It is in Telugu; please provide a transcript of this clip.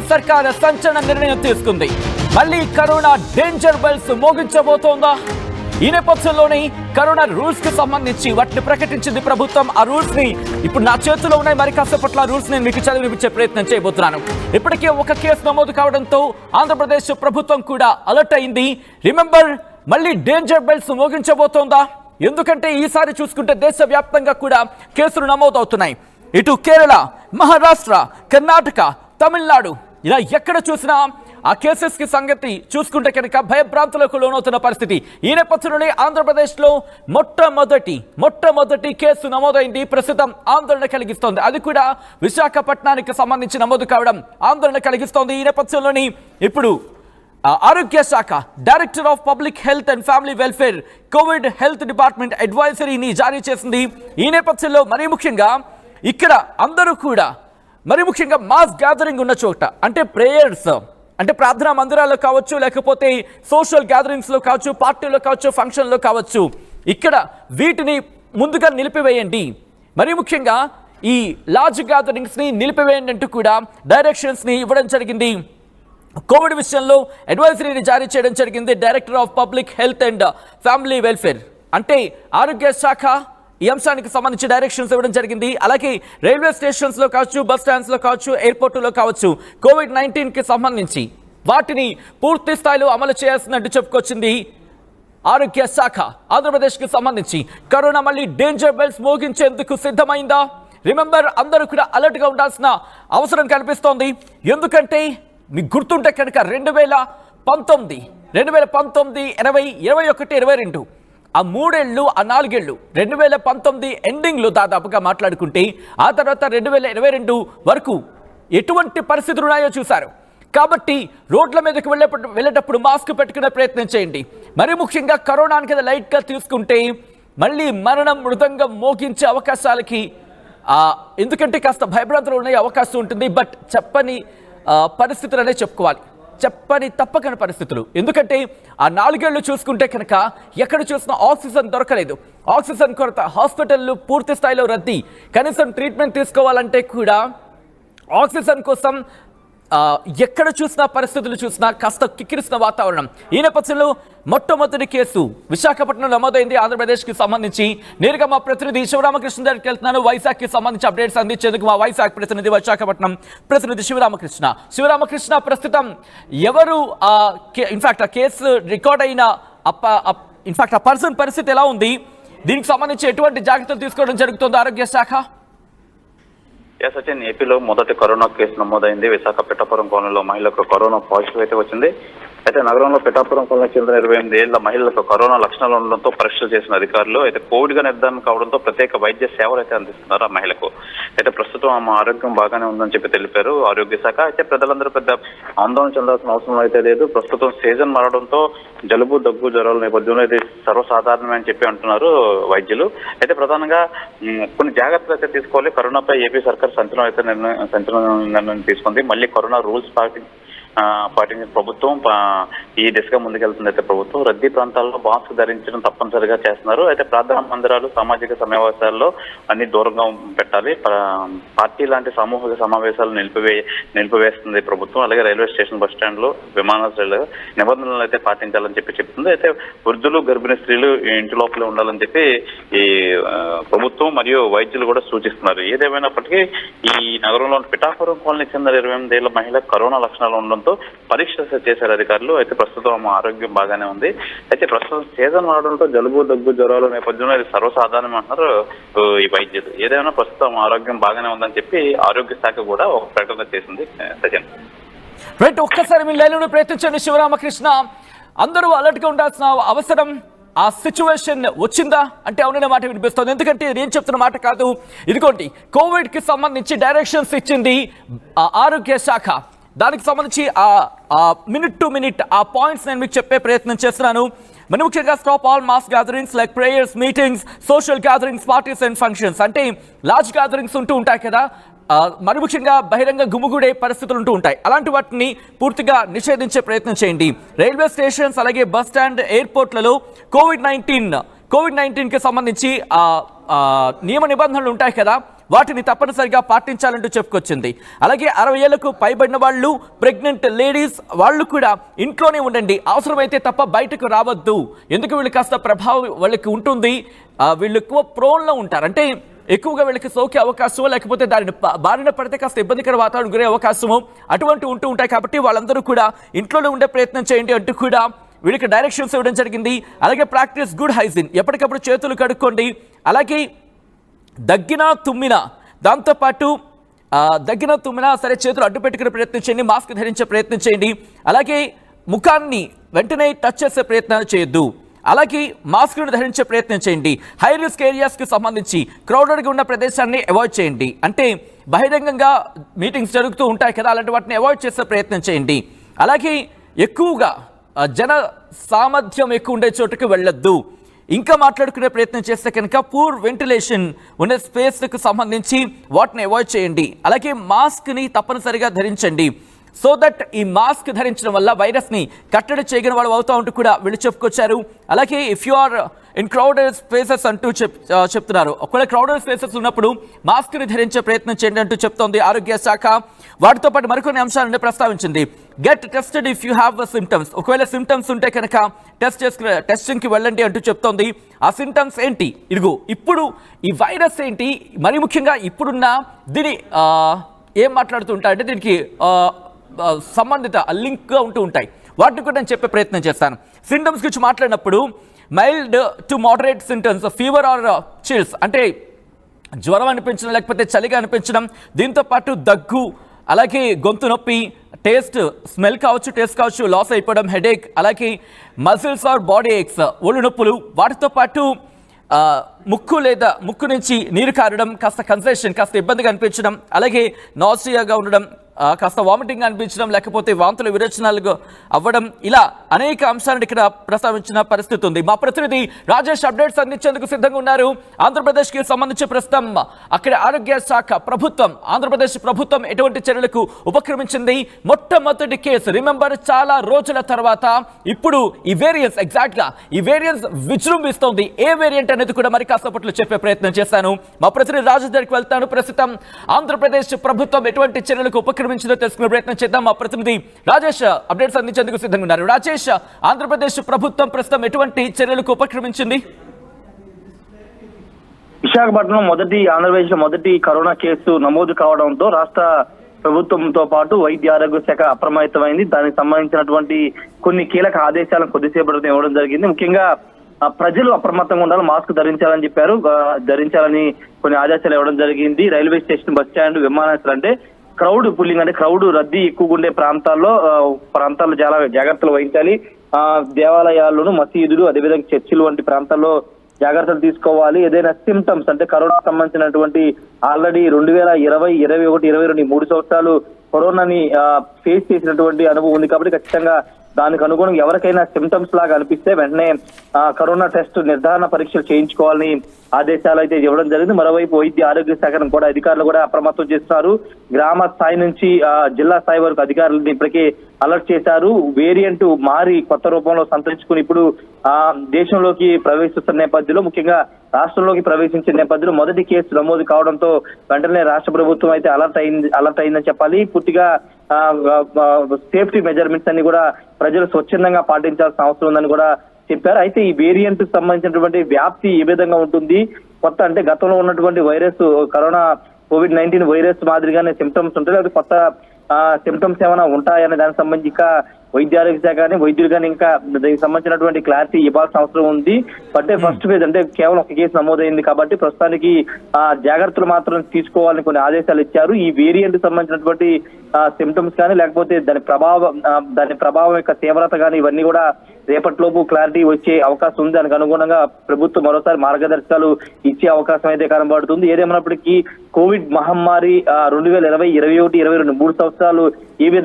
సర్కార్ సంచలన నిర్ణయం తీసుకుంది. మళ్ళీ కరోనా డేంజర్ బెల్స్ మోగించబోతోందా? ఈ నేపథ్యంలోనే కరోనా రూల్స్ కి సంబంధించి వాటిని ప్రకటించింది ప్రభుత్వం. ఆ రూల్స్ ని ఇప్పుడు నా చేతిలో ఉన్నాయి. మరి కాసేపట్ల రూల్స్ నేను మీకు చదివించే ప్రయత్నం చేయబోతున్నాను. ఇప్పటికే ఒక కేసు నమోదు కావడంతో ఆంధ్రప్రదేశ్ ప్రభుత్వం కూడా అలర్ట్ అయింది. రిమెంబర్, మళ్ళీ డేంజర్ బెల్స్ మోగించబోతోందా? ఎందుకంటే ఈసారి చూసుకుంటే దేశవ్యాప్తంగా కూడా కేసులు నమోదవుతున్నాయి. ఇటు కేరళ, మహారాష్ట్ర, కర్ణాటక, తమిళనాడు ఇలా ఎక్కడ చూసినా ఆ కేసెస్ కి సంగతి చూసుకుంటే కనుక భయభ్రాంతులకు లోనవుతున్న పరిస్థితి. ఈ నేపథ్యంలోనే ఆంధ్రప్రదేశ్లో మొట్టమొదటి కేసు నమోదైంది. ప్రస్తుతం ఆందోళన కలిగిస్తోంది. అది కూడా విశాఖపట్నానికి సంబంధించి నమోదు కావడం ఆందోళన కలిగిస్తోంది. ఈ నేపథ్యంలోని ఇప్పుడు ఆరోగ్య శాఖ director of public health and family welfare covid health department అడ్వైజరీని జారీ చేసింది. ఈ నేపథ్యంలో మరీ ముఖ్యంగా ఇక్కడ అందరూ కూడా మరి ముఖ్యంగా మాస్ గ్యాదరింగ్ ఉన్న చోట, అంటే ప్రేయర్స్, అంటే ప్రార్థనా మందిరాల్లో కావచ్చు, లేకపోతే సోషల్ గ్యాదరింగ్స్లో కావచ్చు, పార్టీలో కావచ్చు, ఫంక్షన్లో కావచ్చు, ఇక్కడ వీటిని ముందుగా నిలిపివేయండి. మరీ ముఖ్యంగా ఈ లార్జ్ గ్యాదరింగ్స్ని నిలిపివేయండి అంటూ కూడా డైరెక్షన్స్ని ఇవ్వడం జరిగింది. కోవిడ్ విషయంలో అడ్వైజరీని జారీ చేయడం జరిగింది director of public health and family welfare. అంటే ఆరోగ్య శాఖ ఈ అంశానికి సంబంధించి డైరెక్షన్స్ ఇవ్వడం జరిగింది. అలాగే రైల్వే స్టేషన్స్లో కావచ్చు, బస్ స్టాండ్స్లో కావచ్చు, ఎయిర్పోర్టులో కావచ్చు కోవిడ్-19కి సంబంధించి వాటిని పూర్తి స్థాయిలో అమలు చేయాల్సినట్టు చెప్పుకొచ్చింది ఆరోగ్య శాఖ. ఆంధ్రప్రదేశ్కి సంబంధించి కరోనా మళ్ళీ డేంజర్ బెల్స్ మోగించేందుకు సిద్ధమైందా? రిమెంబర్, అందరూ కూడా అలర్ట్గా ఉండాల్సిన అవసరం కనిపిస్తోంది. ఎందుకంటే మీకు గుర్తుంటే కనుక 2019, 2020, 2021, 2022 ఆ 3 ఏళ్ళు, ఆ 4 ఏళ్ళు 2019 ఎండింగ్లో దాదాపుగా మాట్లాడుకుంటే ఆ తర్వాత 2022 వరకు ఎటువంటి పరిస్థితులు ఉన్నాయో చూశారు. కాబట్టి రోడ్ల మీదకి వెళ్ళేటప్పుడు మాస్క్ పెట్టుకునే ప్రయత్నం చేయండి. మరీ ముఖ్యంగా కరోనాని కదా లైట్గా తీసుకుంటే మళ్ళీ మరణం మృదంగం మోగించే అవకాశాలకి ఎందుకంటే కాస్త భయభ్రాంతులు ఉండే అవకాశం ఉంటుంది. బట్ చెప్పని పరిస్థితులు అనే చెప్పుకోవాలి, చెప్పని తప్పకని పరిస్థితులు. ఎందుకంటే ఆ 4 ఏళ్ళు చూసుకుంటే కనుక ఎక్కడ చూసినా ఆక్సిజన్ దొరకలేదు, ఆక్సిజన్ కొరత, హాస్పిటళ్ళు పూర్తి స్థాయిలో రద్దీ, కనీసం ట్రీట్మెంట్ తీసుకోవాలంటే కూడా ఆక్సిజన్ కోసం ఎక్కడ చూసినా పరిస్థితులు చూసినా కాస్త కిక్కిరిసిన వాతావరణం. ఈ నేపథ్యంలో మొట్టమొదటి కేసు విశాఖపట్నం నమోదైంది ఆంధ్రప్రదేశ్కి సంబంధించి. నేరుగా మా ప్రతినిధి శివరామకృష్ణ దగ్గరికి వెళ్తున్నాను. వైజాగ్కి సంబంధించి అప్డేట్స్ అందించేందుకు మా వైజాగ్ ప్రతినిధి, విశాఖపట్నం ప్రతినిధి శివరామకృష్ణ ప్రస్తుతం ఎవరు ఇన్ఫాక్ట్ ఆ కేసు రికార్డ్ అయిన ఇన్ఫాక్ట్ ఆ పర్సన్ పరిస్థితి ఎలా ఉంది? దీనికి సంబంధించి ఎటువంటి జాగ్రత్తలు తీసుకోవడం జరుగుతుంది ఆరోగ్య శాఖ? సచిన్, ఏపీలో మొదటి కరోనా కేసు నమోదైంది. విశాఖ పిఠాపురం కాలనీలో మహిళకు కరోనా పాజిటివ్ అయితే వచ్చింది. అయితే నగరంలో పిఠాపురం కాలనీకి చెందిన 28 ఏళ్ల మహిళలకు కరోనా లక్షణాలు ఉండడంతో పరీక్షలు చేసిన అధికారులు అయితే కోవిడ్ గా నిర్ధారణ కావడంతో ప్రత్యేక వైద్య సేవలు అయితే అందిస్తున్నారు ఆ మహిళకు. అయితే ప్రస్తుతం ఆమె ఆరోగ్యం బాగానే ఉందని చెప్పి తెలిపారు ఆరోగ్య శాఖ. అయితే ప్రజలందరూ పెద్ద ఆందోళన చెందాల్సిన అవసరం అయితే లేదు. ప్రస్తుతం సీజన్ మారడంతో జలుబు, దగ్గు, జ్వరాల నేపథ్యంలో ఇది సర్వసాధారణమే అని చెప్పి అంటున్నారు వైద్యులు. అయితే ప్రధానంగా కొన్ని జాగ్రత్తలు అయితే తీసుకోవాలి. కరోనాపై ఏపీ సర్కార్ సంచలన నిర్ణయం తీసుకుంది. మళ్ళీ కరోనా రూల్స్ పాటించిన ప్రభుత్వం ఈ దిశగా ముందుకెళ్తుంది. అయితే ప్రభుత్వం రద్దీ ప్రాంతాల్లో మాస్క్ ధరించడం తప్పనిసరిగా చేస్తున్నారు. అయితే ప్రార్థనా మందిరాలు, సామాజిక సమావేశాల్లో అన్ని దూరంగా పెట్టాలి. పార్టీ లాంటి సామూహిక సమావేశాలు నిలిపివేస్తుంది ప్రభుత్వం. అలాగే రైల్వే స్టేషన్, బస్ స్టాండ్లు, విమానాశ్రయాలు నిబంధనలు అయితే పాటించాలని చెప్పి చెప్తుంది. అయితే వృద్ధులు, గర్భిణీ స్త్రీలు ఇంటి లోపలే ఉండాలని చెప్పి ఈ ప్రభుత్వం మరియు వైద్యులు కూడా సూచిస్తున్నారు. ఏదేమైనప్పటికీ ఈ నగరంలో పిఠాపురం కాలనీకి చెందిన 28 ఏళ్ల మహిళ కరోనా లక్షణాలు ఉండడంతో పరీక్ష చేశారు అధికారులు. అయితే ప్రస్తుతం ఆరోగ్యం బాగానే ఉంది. అయితే ప్రస్తుతం సీజన్ రావడంతో జలుబు, దగ్గు, జ్వరాల నేపథ్యంలో ఇది సర్వసాధారణం అంటున్నారు ఈ వైద్యులు. ఏదైనా ప్రస్తుతం ఆరోగ్యం బాగానే ఉందని చెప్పి ఆరోగ్య శాఖ కూడా ఒక ప్రకటన చేసింది. సజన్ రైట్, ఒక్కసారి మీ లైన్లో ప్రయత్నించండి శివరామకృష్ణ. అందరూ అలర్ట్గా ఉండాల్సిన అవసరం, ఆ సిచ్యువేషన్ వచ్చిందా అంటే అవుననే మాట వినిపిస్తుంది. ఎందుకంటే నేను చెప్తున్న మాట కాదు, ఇదిగోండి కోవిడ్కి సంబంధించి డైరెక్షన్స్ ఇచ్చింది ఆరోగ్య శాఖ. దానికి సంబంధించి మినిట్ టు మినిట్ ఆ పాయింట్స్ నేను మీకు చెప్పే ప్రయత్నం చేస్తున్నాను. మరి ముఖ్యంగా stop all mass gatherings like prayers, meetings, social gatherings, parties and functions. అంటే లార్జ్ గ్యాదరింగ్స్ ఉంటూ ఉంటాయి కదా, మరి ముఖ్యంగా బహిరంగ గుమిగూడే పరిస్థితులు ఉంటూ ఉంటాయి. అలాంటి వాటిని పూర్తిగా నిషేధించే ప్రయత్నం చేయండి. రైల్వే స్టేషన్స్, అలాగే బస్ స్టాండ్, ఎయిర్పోర్ట్లలో కోవిడ్-19కి సంబంధించి నియమ నిబంధనలు ఉంటాయి కదా, వాటిని తప్పనిసరిగా పాటించాలంటూ చెప్పుకొచ్చింది. అలాగే 60 ఏళ్లకు పైబడిన వాళ్ళు, ప్రెగ్నెంట్ లేడీస్ వాళ్ళు కూడా ఇంట్లోనే ఉండండి, అవసరమైతే తప్ప బయటకు రావద్దు. ఎందుకు వీళ్ళు కాస్త ప్రభావం వాళ్ళకి ఉంటుంది, వీళ్ళు ఎక్కువ ప్రోన్లో ఉంటారు, అంటే ఎక్కువగా వీళ్ళకి సోకే అవకాశమో లేకపోతే దానిని బారిన పడితే కాస్త ఇబ్బందికర వాతావరణం గురే అవకాశమో అటువంటి ఉంటూ ఉంటాయి. కాబట్టి వాళ్ళందరూ కూడా ఇంట్లోనే ఉండే ప్రయత్నం చేయండి అంటూ కూడా వీళ్ళకి డైరెక్షన్స్ ఇవ్వడం జరిగింది. అలాగే ప్రాక్టీస్ గుడ్ హైజీన్, ఎప్పటికప్పుడు చేతులు కడుక్కోండి. అలాగే దగ్గినా తుమ్మినా, దాంతోపాటు దగ్గిన తుమ్మినా సరే చేతులు అడ్డు పెట్టుకునే ప్రయత్నం చేయండి, మాస్క్ ధరించే ప్రయత్నం చేయండి. అలాగే ముఖాన్ని వెంటనే టచ్ చేసే ప్రయత్నాలు చేయొద్దు. అలాగే మాస్క్ను ధరించే ప్రయత్నం చేయండి. హై రిస్క్ ఏరియాస్కి సంబంధించి క్రౌడెడ్గా ఉన్న ప్రదేశాన్ని అవాయిడ్ చేయండి, అంటే బహిరంగంగా మీటింగ్స్ జరుగుతూ ఉంటాయి కదా, అలాంటి వాటిని అవాయిడ్ చేసే ప్రయత్నం చేయండి. అలాగే ఎక్కువగా జన సామర్థ్యం ఎక్కువ ఉండే చోటుకు వెళ్ళొద్దు. ఇంకా మాట్లాడుకునే ప్రయత్నం చేస్తే కనుక పూర్ వెంటిలేషన్ ఉన్న స్పేస్కు సంబంధించి వాటిని అవాయిడ్ చేయండి. అలాగే మాస్క్ని తప్పనిసరిగా ధరించండి. సో దట్ ఈ మాస్క్ ధరించడం వల్ల వైరస్ని కట్టడి చేయగలిగిన వాళ్ళు అవుతూ ఉంటూ కూడా వీళ్ళు చెప్పుకొచ్చారు. అలాగే if you are in crowded spaces అంటూ చెప్తున్నారు. ఒకవేళ క్రౌడెడ్ స్పేసెస్ ఉన్నప్పుడు మాస్క్ని ధరించే ప్రయత్నం చేయండి అంటూ చెప్తోంది ఆరోగ్య శాఖ. వాటితో పాటు మరికొన్ని అంశాలను ప్రస్తావించింది. Get tested if you have symptoms, ఒకవేళ సిమ్టమ్స్ ఉంటే కనుక టెస్టింగ్కి వెళ్ళండి అంటూ చెప్తోంది. ఆ సిమ్టమ్స్ ఏంటి, ఇదిగో ఇప్పుడు ఈ వైరస్ ఏంటి, మరి ముఖ్యంగా ఇప్పుడున్న దీని ఏం మాట్లాడుతూ ఉంటాయంటే దీనికి సంబంధిత లింక్గా ఉంటూ ఉంటాయి, వాటిని కూడా నేను చెప్పే ప్రయత్నం చేస్తాను. సింటమ్స్ గురించి మాట్లాడినప్పుడు mild to moderate symptoms, fever are chills, అంటే జ్వరం అనిపించడం లేకపోతే చలిగా అనిపించడం, దీంతో పాటు దగ్గు, అలాగే గొంతు నొప్పి, స్మెల్ కావచ్చు, టేస్ట్ కావచ్చు, లాస్ అయిపోవడం, హెడేక్, అలాగే మజిల్స్ ఆర్ బాడీ ఏక్స్, ఒళ్ళు నొప్పులు, వాటితో పాటు ముక్కు లేదా ముక్కు నుంచి నీరు కారడం, కాస్త కన్సెషన్, కాస్త ఇబ్బందిగా అనిపించడం, అలాగే నాసియాగా ఉండడం, కాస్త వామిటింగ్ అనిపించడం, లేకపోతే వాంతులు విరేచనాలు అవ్వడం, ఇలా అనేక అంశాలను ఇక్కడ ప్రస్తావించిన పరిస్థితి ఉంది. మా ప్రతినిధి రాజేష్ అప్డేట్స్ అందించేందుకు సిద్ధంగా ఉన్నారు. ఆంధ్రప్రదేశ్కి సంబంధించి ప్రస్తుతం అక్కడ ఆరోగ్య శాఖ ప్రభుత్వం, ఆంధ్రప్రదేశ్ ప్రభుత్వం ఎటువంటి చర్యలకు ఉపక్రమించింది? మొట్టమొదటి కేసు రిమెంబర్ చాలా రోజుల తర్వాత ఇప్పుడు ఈ వేరియన్స్, ఎగ్జాక్ట్ గా ఈ వేరియన్స్ విజృంభిస్తోంది. ఏ వేరియంట్ అనేది కూడా మరి కాసేపట్లో చెప్పే ప్రయత్నం చేశాను. మా ప్రతినిధి రాజేష్ దగ్గరికి వెళ్తాను. ప్రస్తుతం ఆంధ్రప్రదేశ్ ప్రభుత్వం ఎటువంటి చర్యలకు ఉపక్రమించిందో తెలుసుకునే ప్రయత్నం చేద్దాం. మా ప్రతినిధి రాజేష్ అప్డేట్స్ అందించేందుకు సిద్ధంగా ఉన్నారు. రాజేష్, ఆంధ్రప్రదేశ్ ప్రభుత్వం ప్రస్తుతం ఎటువంటి చర్యలకు ఉపక్రమించింది? విశాఖపట్నం ఆంధ్రప్రదేశ్ లో మొదటి కరోనా కేసు నమోదు కావడంతో రాష్ట్ర ప్రభుత్వంతో పాటు వైద్య ఆరోగ్య శాఖ అప్రమత్తమైంది. దానికి సంబంధించినటువంటి కొన్ని కీలక ఆదేశాలను కొద్దిసేపటి ఇవ్వడం జరిగింది. ముఖ్యంగా ప్రజలు అప్రమత్తంగా ఉండాలి, మాస్క్ ధరించాలని చెప్పారు. ధరించాలని కొన్ని ఆదేశాలు ఇవ్వడం జరిగింది. రైల్వే స్టేషన్, బస్ స్టాండ్, విమానాశ్రయాలు, అంటే క్రౌడ్ పుల్లింగ్, అంటే క్రౌడ్ రద్దీ ఎక్కువగా ఉండే ప్రాంతాల్లో చాలా జాగ్రత్తలు వహించాలి. దేవాలయాల్లోనూ, మసీదులు, అదేవిధంగా చర్చిలు వంటి ప్రాంతాల్లో జాగ్రత్తలు తీసుకోవాలి. ఏదైనా సిమ్టమ్స్, అంటే కరోనా సంబంధించినటువంటి ఆల్రెడీ 2020, 2021, 2022 3 సంవత్సరాలు కరోనాని ఫేస్ చేసినటువంటి అనుభవం ఉంది కాబట్టి ఖచ్చితంగా దానికి అనుగుణంగా ఎవరికైనా సిమ్టమ్స్ లాగా అనిపిస్తే వెంటనే కరోనా టెస్ట్ నిర్ధారణ పరీక్షలు చేయించుకోవాలని ఆదేశాలు అయితే ఇవ్వడం జరిగింది. మరోవైపు వైద్య ఆరోగ్య శాఖను కూడా అధికారులు కూడా అప్రమత్తం చేస్తున్నారు. గ్రామ స్థాయి నుంచి జిల్లా స్థాయి వరకు అధికారులను ఇప్పటికే అలర్ట్ చేశారు. వేరియంట్ మారి కొత్త రూపంలో సంతరించుకుని ఇప్పుడు దేశంలోకి ప్రవేశిస్తున్న నేపథ్యంలో, ముఖ్యంగా రాష్ట్రంలోకి ప్రవేశించిన నేపథ్యంలో మొదటి కేసు నమోదు కావడంతో వెంటనే రాష్ట్ర ప్రభుత్వం అయితే అలర్ట్ అయిందని చెప్పాలి. పూర్తిగా సేఫ్టీ మెజర్మెంట్స్ అన్ని కూడా ప్రజలు స్వచ్ఛందంగా పాటించాల్సిన అవసరం ఉందని కూడా చెప్పారు. అయితే ఈ వేరియంట్ సంబంధించినటువంటి వ్యాప్తి ఏ విధంగా ఉంటుంది, కొత్త, అంటే గతంలో ఉన్నటువంటి వైరస్, కరోనా COVID-19 వైరస్ మాదిరిగానే సిమ్టమ్స్ ఉంటాయి, అది కొత్త సిమ్టమ్స్ ఏమైనా ఉంటాయనే దానికి సంబంధించి ఇంకా వైద్య ఆరోగ్య శాఖ కానీ వైద్యులు కానీ ఇంకా దీనికి సంబంధించినటువంటి క్లారిటీ ఇవ్వాల్సిన అవసరం ఉంది. బట్ ఫస్ట్ ఫేజ్, అంటే కేవలం ఒక కేసు నమోదైంది కాబట్టి ప్రస్తుతానికి జాగ్రత్తలు మాత్రం తీసుకోవాలని కొన్ని ఆదేశాలు ఇచ్చారు. ఈ వేరియంట్ సంబంధించినటువంటి సిమ్టమ్స్ కానీ లేకపోతే దాని ప్రభావం యొక్క తీవ్రత కానీ ఇవన్నీ కూడా రేపటిలోపు క్లారిటీ వచ్చే అవకాశం ఉంది. దానికి అనుగుణంగా ప్రభుత్వం మరోసారి మార్గదర్శకాలు ఇచ్చే అవకాశం అయితే కనబడుతుంది. ఏదేమైనప్పటికీ కోవిడ్ మహమ్మారి 2020, 2021, 2022 3 సంవత్సరాలు ఈ విధంగా